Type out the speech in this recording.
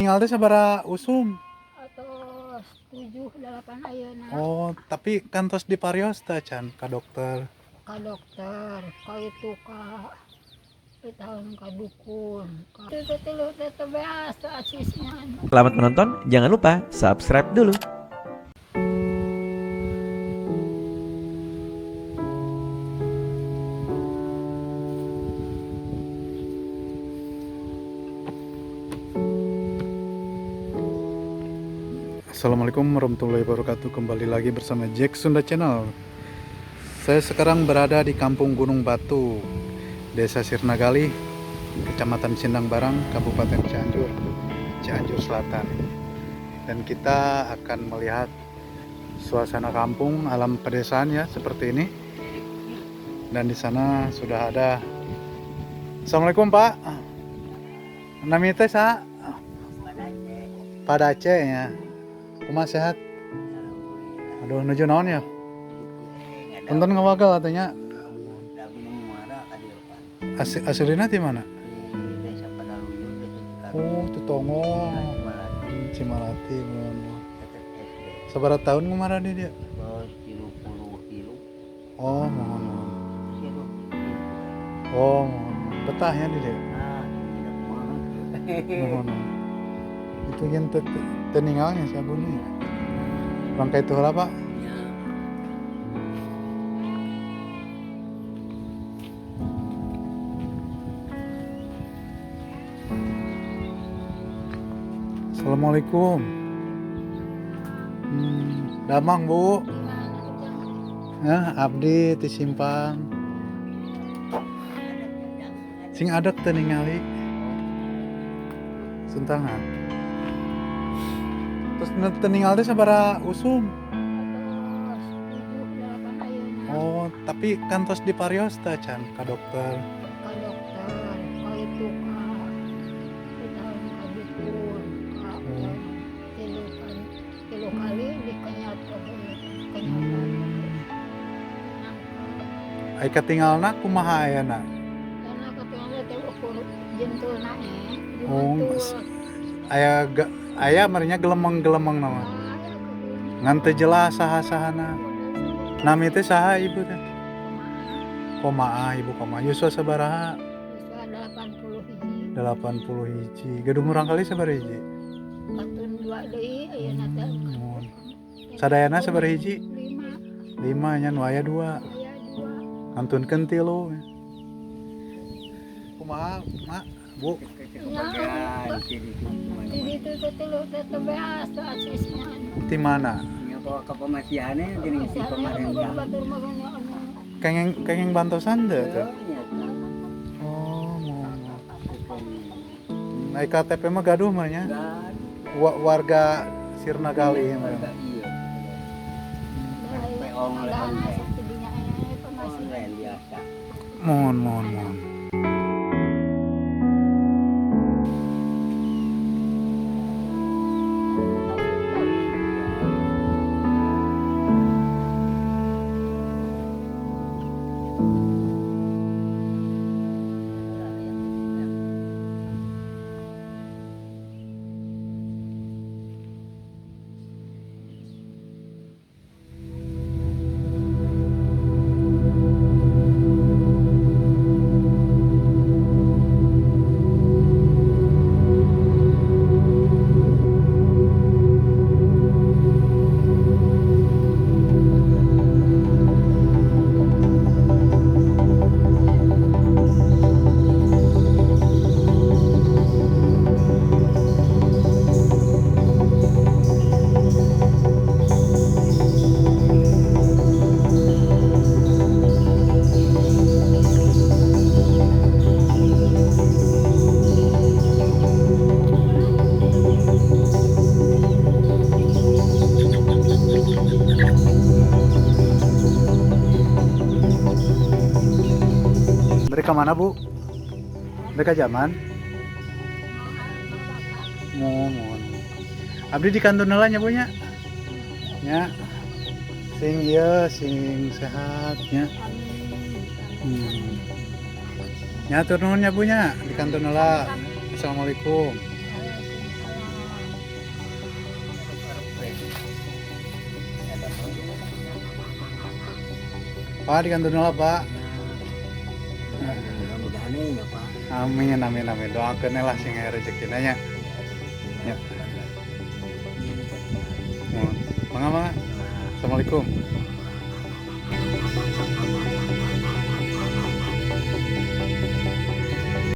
Tinggal teh sabaraha usum? Atau 7, 8 ayeuna. Oh, tapi kantos diparios teh can ka dokter. Ka dokter, ka itu ka tahun ka dukun. Itu tilu teh biasa asisnya. Selamat menonton, jangan lupa subscribe dulu. Assalamualaikum warahmatullahi wabarakatuh. Kembali lagi bersama Jack Sunda Channel. Saya sekarang berada di Kampung Gunung Batu, Desa Sirnagali, Kecamatan Sindang Barang, Kabupaten Cianjur, Cianjur Selatan. Dan kita akan melihat suasana kampung, alam pedesaan ya seperti ini. Dan di sana sudah ada. Assalamualaikum Pak. Nami teh sa? Pak Dace ya. Kumaha sehat? Aduh nuju naon ya? Punten ngawagal katanya. Asalina di mana? Oh, Tutongo. Cimalati. Sabaraha tahun kemarin dia? Oh, mohon. Oh, betahnya di dia. Mohon. Itu yang teninggalnya sabunnya. Rangkai itu lah Pak. Assalamualaikum. Damang Bu. Ya, abdi ti simpang. Sing adat teu ningali. Suntangan. Terus teningal teh sabaraha usum? Atau 7, 8 ayeuna. Oh, tapi kantos diparios teh can ka dokter. Ka dokter, ka itu ka tahun ka dukun. Ka tilu kali dikenyat kenyataan. Ai katingalna kumaha ayana? Karena ketinggalan teh ukur jentulna Oh, aya marinya gelemeng-gelemeng nama. Ngan teu jelas saha-sahana. Nami teh saha ibu teh? Komaah ibu komaah. Yuswa sabaraha? Bisa 80 hiji. 80 hiji. Gedung urang kali sabaraha hiji? Katun 2 deui ayeuna teh. Oh. Sadayana sabaraha hiji? 5. 5 nya nu aya 2. Aya 2. Antunkeun 3. Kumaha, Mak? Bu? Jadi itu tilu teh biasa asisnya. Di mana? Ke pemasihannya jadi si pemerintah. Batur maganya Kenging bantosan teh teh. Oh, mau. KTP mah gaduh mah nya. Warga Sirnagali mah. Iya. Online biasa. Mohon. Mereka mana Bu? Mereka zaman? Mohon. Abdi di kantor nya Bu nya? Nya. Sing ieu sing sehat nya. Nya tur nuhun nya Bu nya di kantor heula. Assalamualaikum. Pak dikantun lah Pak. Mudah-mudahan ya Pak. Amin amin amin. Doakeun lah sing aya rezekina nya. Ya. Mohon. Mangga mangga. Assalamualaikum.